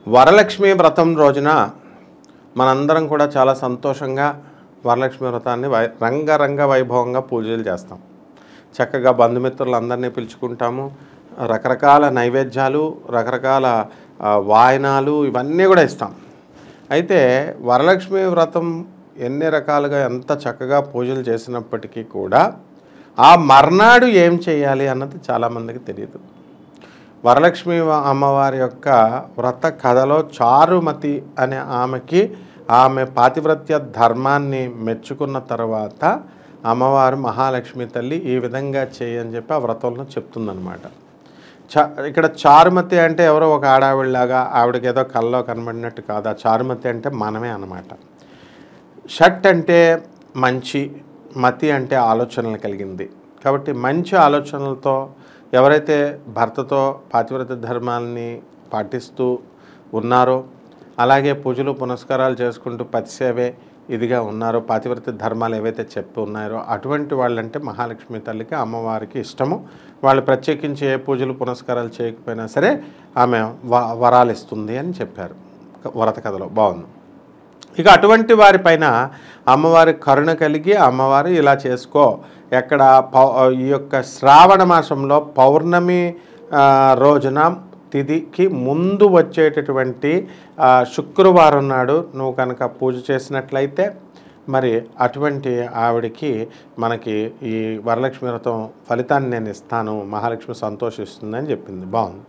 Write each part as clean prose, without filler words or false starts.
వరలక్ష్మి వ్రతం రోజున మనందరం కూడా చాలా సంతోషంగా వరలక్ష్మి వ్రతాన్ని రంగరంగ వైభవంగా పూజలు చేస్తాం. చక్కగా బంధుమిత్రులందరినీ పిలుచుకుంటాము. రకరకాల నైవేద్యాలు, రకరకాల వాయనాలు ఇవన్నీ కూడా ఇస్తాం. అయితే వరలక్ష్మి వ్రతం ఎన్ని రకాలుగా ఎంత చక్కగా పూజలు చేసినప్పటికీ కూడా ఆ మర్నాడు ఏం చేయాలి అన్నది చాలామందికి తెలియదు. వరలక్ష్మి అమ్మవారి యొక్క వ్రత కథలో చారుమతి అనే ఆమె పాతివ్రత్య ధర్మాన్ని మెచ్చుకున్న తర్వాత అమ్మవారు మహాలక్ష్మి తల్లి ఈ విధంగా చేయని చెప్పి ఆ వ్రతంలో చెప్తుందనమాట. ఇక్కడ చారుమతి అంటే ఎవరో ఒక ఆడావిడిలాగా ఆవిడకి ఏదో కల్లో కనబడినట్టు కాదు. ఆ చారుమతి అంటే మనమే అన్నమాట. షట్ అంటే మంచి, మతి అంటే ఆలోచనలు కలిగింది. కాబట్టి మంచి ఆలోచనలతో ఎవరైతే భర్తతో పాతివ్రత్య ధర్మాలని పాటిస్తూ ఉన్నారో, అలాగే పూజలు పునస్కారాలు చేసుకుంటూ పతిసేవే ఇదిగా ఉన్నారో, పాతివ్రత్య ధర్మాలు ఏవైతే చెప్పి ఉన్నారో అటువంటి వాళ్ళంటే మహాలక్ష్మి తల్లికి అమ్మవారికి ఇష్టము. వాళ్ళు ప్రత్యేకించి ఏ పూజలు పునస్కారాలు చేయకపోయినా సరే ఆమె వరాలు ఇస్తుంది అని చెప్పారు వ్రత కథలో. బాగుంది. ఇక అటువంటి వారిపైన అమ్మవారి కరుణ కలిగి అమ్మవారు ఇలా చేసుకో, ఎక్కడ ఈ యొక్క శ్రావణ మాసంలో పౌర్ణమి రోజున తిథికి ముందు వచ్చేటటువంటి శుక్రవారం నాడు నువ్వు కనుక పూజ చేసినట్లయితే మరి అటువంటి ఆవిడికి మనకి ఈ వరలక్ష్మి వ్రతం ఫలితాన్ని నేను ఇస్తాను, మహాలక్ష్మి సంతోషిస్తుందని చెప్పింది. బాగుంది.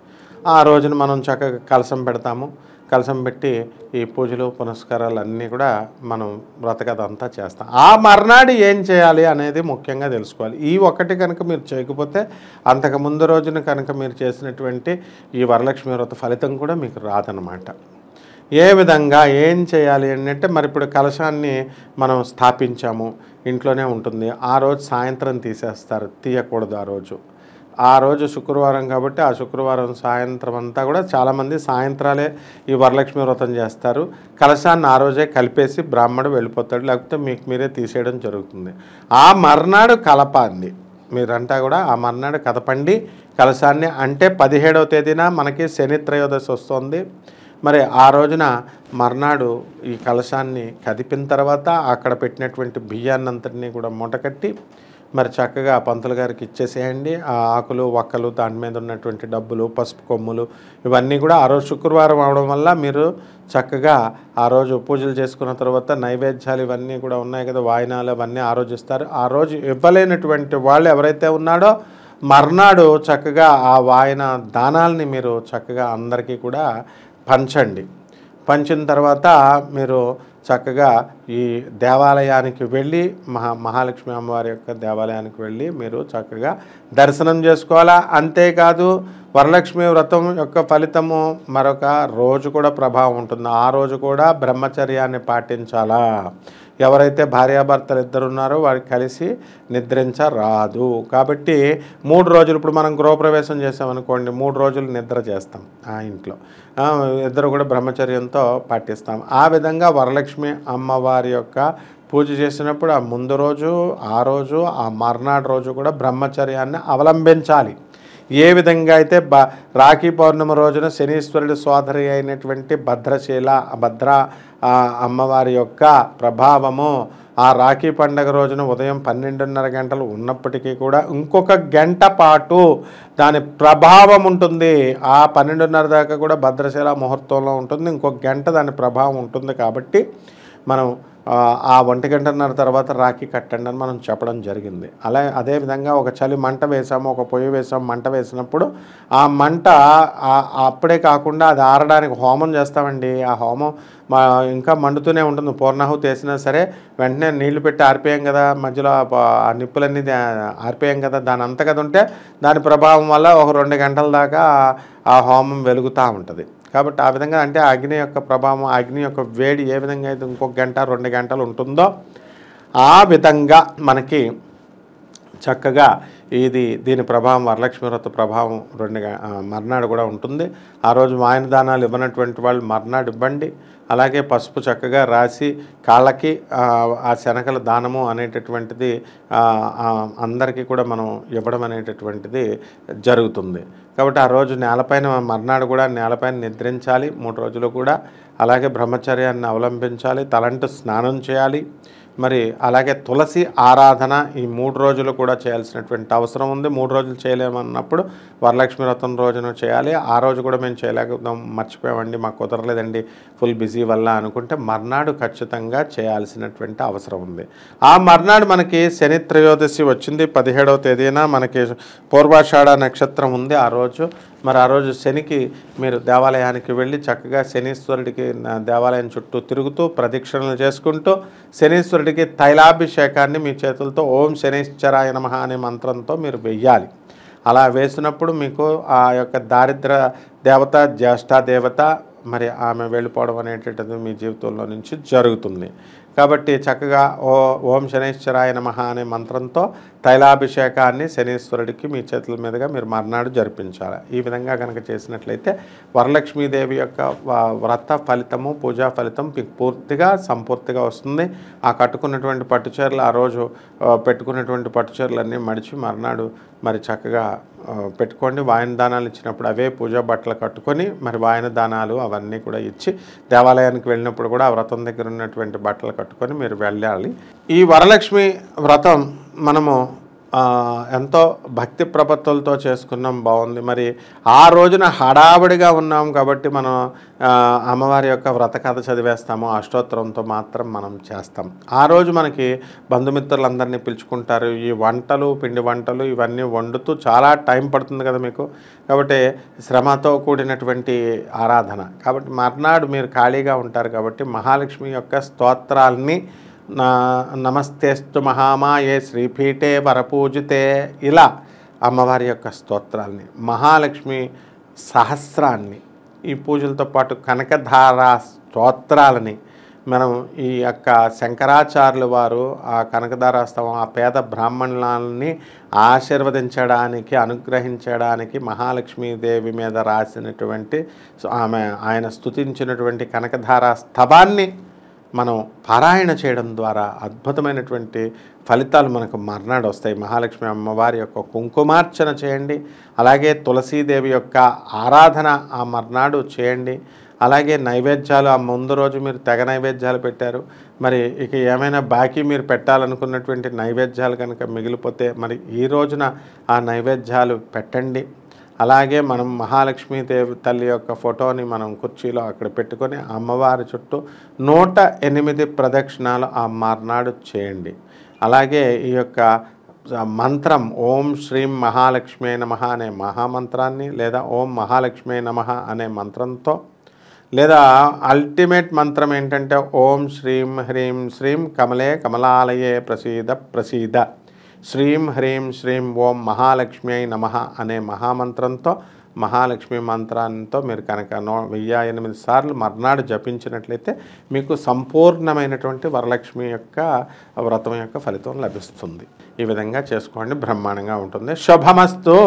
ఆ రోజున మనం చక్కగా కలశం పెడతాము. కలశం పెట్టి ఈ పూజలు పునస్కారాలు అన్నీ కూడా మనం వ్రతకథ అంతా చేస్తాం. ఆ మర్నాడు ఏం చేయాలి అనేది ముఖ్యంగా తెలుసుకోవాలి. ఈ ఒక్కటి కనుక మీరు చేయకపోతే అంతకు ముందు రోజున కనుక మీరు చేసినటువంటి ఈ వరలక్ష్మి వ్రత ఫలితం కూడా మీకు రాదనమాట. ఏ విధంగా ఏం చేయాలి అంటే మరి ఇప్పుడు కలశాన్ని మనం స్థాపించాము, ఇంట్లోనే ఉంటుంది. ఆ రోజు సాయంత్రం తీసేస్తారు, తీయకూడదు. ఆ రోజు శుక్రవారం కాబట్టి ఆ శుక్రవారం సాయంత్రం అంతా కూడా చాలామంది సాయంత్రాలే ఈ వరలక్ష్మి వ్రతం చేస్తారు. కలశాన్ని ఆ రోజే కలిపేసి బ్రాహ్మడు వెళ్ళిపోతాడు, లేకపోతే మీకు మీరే తీసేయడం జరుగుతుంది. ఆ మర్నాడు కలపండి, మీరంతా కూడా ఆ మర్నాడు కదపండి కలశాన్ని. అంటే 17వ తేదీన మనకి శని త్రయోదశి వస్తుంది. మరి ఆ రోజున మర్నాడు ఈ కలశాన్ని కదిపిన తర్వాత అక్కడ పెట్టినటువంటి బియ్యాన్నంతటినీ కూడా మూటకట్టి మరి చక్కగా పంతులు గారికి ఇచ్చేసేయండి. ఆ ఆకులు వక్కలు, దాని మీద ఉన్నటువంటి డబ్బులు, పసుపు కొమ్ములు ఇవన్నీ కూడా ఆ రోజు శుక్రవారం అవడం వల్ల మీరు చక్కగా ఆ రోజు పూజలు చేసుకున్న తర్వాత నైవేద్యాలు ఇవన్నీ కూడా ఉన్నాయి కదా, వాయినాలు అవన్నీ ఆ రోజు ఇస్తారు. ఆ రోజు ఇవ్వలేనటువంటి వాళ్ళు ఎవరైతే ఉన్నాడో మర్నాడు చక్కగా ఆ వాయన దానాల్ని మీరు చక్కగా అందరికీ కూడా పంచండి. పంచిన తర్వాత మీరు చక్కగా ఈ దేవాలయానికి వెళ్ళి మహాలక్ష్మి అమ్మవారి యొక్క దేవాలయానికి వెళ్ళి మీరు చక్కగా దర్శనం చేసుకోవాలా. అంతేకాదు వరలక్ష్మి వ్రతం యొక్క ఫలితము మరొక రోజు కూడా ప్రభావం ఉంటుంది. ఆ రోజు కూడా బ్రహ్మచర్యాన్ని పాటించాలా. ఎవరైతే భార్యాభర్తలు ఇద్దరు ఉన్నారో వారికి కలిసి నిద్రించరాదు. కాబట్టి 3 రోజులు, ఇప్పుడు మనం గృహప్రవేశం చేసామనుకోండి, 3 రోజులు నిద్ర చేస్తాం ఆ ఇంట్లో, ఇద్దరు కూడా బ్రహ్మచర్యంతో పాటిస్తాం. ఆ విధంగా వరలక్ష్మి అమ్మవారి యొక్క పూజ చేసినప్పుడు ఆ ముందు రోజు, ఆ రోజు, ఆ మర్నాడు రోజు కూడా బ్రహ్మచర్యాన్ని అవలంబించాలి. ఏ విధంగా అయితే రాఖీ పౌర్ణమి రోజున శనీశ్వరుడి సోదరి అయినటువంటి భద్ర అమ్మవారి యొక్క ప్రభావము ఆ రాఖీ పండగ రోజున ఉదయం 12:30 గంటలు ఉన్నప్పటికీ కూడా ఇంకొక గంట పాటు దాని ప్రభావం ఉంటుంది. ఆ 12:30 దాకా కూడా భద్రశీల ముహూర్తంలో ఉంటుంది, ఇంకొక గంట దాని ప్రభావం ఉంటుంది. కాబట్టి మనం ఆ 1:30 తర్వాత రాఖీ కట్టండి అని మనం చెప్పడం జరిగింది. అదేవిధంగా ఒక చలి మంట వేసాము, ఒక పొయ్యి వేసాము, మంట వేసినప్పుడు ఆ మంట అప్పుడే కాకుండా అది ఆరడానికి హోమం చేస్తామండి. ఆ హోమం ఇంకా మండుతూనే ఉంటుంది. పూర్ణాహుతి వేసినా సరే వెంటనే నీళ్లు పెట్టి ఆరిపోయాం కదా, మధ్యలో ఆ నిప్పులన్నీ ఆరిపోయాం కదా, దాని అంత కదా ఉంటే దాని ప్రభావం వల్ల ఒక 2 గంటల దాకా ఆ హోమం వెలుగుతూ ఉంటుంది. కాబట్టి ఆ విధంగా అంటే అగ్ని యొక్క ప్రభావం, అగ్ని యొక్క వేడి ఏ విధంగా అయితే ఇంకొక గంట 2 గంటలు ఉంటుందో ఆ విధంగా మనకి చక్కగా దీని ప్రభావం వరలక్ష్మి వ్రత ప్రభావం మర్నాడు కూడా ఉంటుంది. ఆ రోజు వాయన దానాలు ఇవ్వనటువంటి వాళ్ళు మర్నాడు ఇవ్వండి. అలాగే పసుపు చక్కగా రాసి కాళ్ళకి ఆ శనగల దానము అనేటటువంటిది అందరికీ కూడా మనం ఇవ్వడం అనేటటువంటిది జరుగుతుంది. కాబట్టి ఆ రోజు నేలపైన మర్నాడు కూడా నేలపైన నిద్రించాలి 3 రోజులు కూడా. అలాగే బ్రహ్మచర్యాన్ని అవలంబించాలి, తలంటు స్నానం చేయాలి. మరి అలాగే తులసి ఆరాధన ఈ 3 రోజులు కూడా చేయాల్సినటువంటి అవసరం ఉంది. 3 రోజులు చేయలేమన్నప్పుడు వరలక్ష్మి వ్రతం రోజున చేయాలి. ఆ రోజు కూడా మేము చేయలేకపోతాం, మర్చిపోయామండి, మాకు కుదరలేదండి ఫుల్ బిజీ వల్ల అనుకుంటే మర్నాడు ఖచ్చితంగా చేయాల్సినటువంటి అవసరం ఉంది. ఆ మర్నాడు మనకి శని త్రయోదశి వచ్చింది 17వ తేదీన. మనకి పూర్వాషాఢ నక్షత్రం ఉంది ఆ రోజు. మరి ఆ రోజు శనికి మీరు దేవాలయానికి వెళ్ళి చక్కగా శనీశ్వరుడికి దేవాలయం చుట్టూ తిరుగుతూ ప్రదక్షిణలు చేసుకుంటూ శనీశ్వరుడికి తైలాభిషేకాన్ని మీ చేతులతో ఓం శనీశ్వరాయ నమః అనే మంత్రంతో మీరు వెయ్యాలి. అలా వేసినప్పుడు మీకు ఆ యొక్క దారిద్ర దేవత, జ్యేష్ఠ దేవత మరి ఆమె వెళ్ళిపోవడం అనేటటువంటిది మీ జీవితంలో నుంచి జరుగుతుంది. కాబట్టి చక్కగా ఓం శనీశ్వరాయ నమః అనే మంత్రంతో తైలాభిషేకాన్ని శనీశ్వరుడికి మీ చేతుల మీదుగా మీరు మర్నాడు జరిపించాలి. ఈ విధంగా కనుక చేసినట్లయితే వరలక్ష్మీదేవి యొక్క వ్రత ఫలితము, పూజా ఫలితం మీకు పూర్తిగా సంపూర్తిగా వస్తుంది. ఆ కట్టుకున్నటువంటి పట్టుచీరలు ఆ రోజు పెట్టుకున్నటువంటి పట్టుచీరలన్నీ మడిచి మర్నాడు మరి చక్కగా పెట్టుకోండి. వాయన దానాలు ఇచ్చినప్పుడు అవే పూజా బట్టలు కట్టుకొని మరి వాయన దానాలు అవన్నీ కూడా ఇచ్చి దేవాలయానికి వెళ్ళినప్పుడు కూడా ఆ వ్రతం దగ్గర ఉన్నటువంటి బట్టలు కట్టుకొని మీరు వెళ్ళాలి. ఈ వరలక్ష్మి వ్రతం మనము ఎంతో భక్తి ప్రపత్తులతో చేసుకున్నాం, బాగుంది. మరి ఆ రోజున హడావిడిగా ఉన్నాం కాబట్టి మనం అమ్మవారి యొక్క వ్రత కథ చదివేస్తాము, అష్టోత్తరంతో మాత్రం మనం చేస్తాం. ఆ రోజు మనకి బంధుమిత్రులందరినీ పిలుచుకుంటారు. ఈ వంటలు, పిండి వంటలు ఇవన్నీ వండుతూ చాలా టైం పడుతుంది కదా మీకు. కాబట్టి శ్రమతో కూడినటువంటి ఆరాధన. కాబట్టి మర్నాడు మీరు ఖాళీగా ఉంటారు కాబట్టి మహాలక్ష్మి యొక్క స్తోత్రాల్ని నమస్తేస్తు మహామాయే శ్రీపీఠే వరపూజితే ఇలా అమ్మవారి యొక్క స్తోత్రాల్ని, మహాలక్ష్మి సహస్రాన్ని, ఈ పూజలతో పాటు కనకధార స్తోత్రాలని మనం ఈ యొక్క శంకరాచార్యుల వారు ఆ కనకధారాస్తవం ఆ పేద బ్రాహ్మణులని ఆశీర్వదించడానికి, అనుగ్రహించడానికి మహాలక్ష్మీదేవి మీద రాసినటువంటి ఆయన స్తుతించినటువంటి కనకధారా స్తవాన్ని మనం పారాయణ చేయడం ద్వారా అద్భుతమైనటువంటి ఫలితాలు మనకు మర్నాడు వస్తాయి. మహాలక్ష్మి అమ్మవారి యొక్క కుంకుమార్చన చేయండి. అలాగే తులసీదేవి యొక్క ఆరాధన ఆ మర్నాడు చేయండి. అలాగే నైవేద్యాలు ఆ ముందు రోజు మీరు తెగ నైవేద్యాలు పెట్టారు, మరి ఇక ఏమైనా బాకీ మీరు పెట్టాలనుకున్నటువంటి నైవేద్యాలు కనుక మిగిలిపోతే మరి ఈ రోజున ఆ నైవేద్యాలు పెట్టండి. అలాగే మనం మహాలక్ష్మీదేవి తల్లి యొక్క ఫోటోని మనం కుర్చీలో అక్కడ పెట్టుకొని అమ్మవారి చుట్టూ 108 ప్రదక్షిణాలు ఆ మర్నాడు చేయండి. అలాగే ఈ యొక్క మంత్రం ఓం శ్రీం మహాలక్ష్మీ నమః అనే మహామంత్రాన్ని లేదా ఓం మహాలక్ష్మీ నమః అనే మంత్రంతో, లేదా అల్టిమేట్ మంత్రం ఏంటంటే ఓం శ్రీం హ్రీం శ్రీం కమలే కమలాలయే ప్రసీద ప్రసీద శ్రీం హ్రీం శ్రీం ఓం మహాలక్ష్మీ నమః అనే మహామంత్రంతో, మహాలక్ష్మి మంత్రంతో మీరు కనుక 1008 సార్లు మర్నాడు జపించినట్లయితే మీకు సంపూర్ణమైనటువంటి వరలక్ష్మి యొక్క వ్రతం యొక్క ఫలితం లభిస్తుంది. ఈ విధంగా చేసుకోండి, బ్రహ్మాండంగా ఉంటుంది. శుభమస్తు.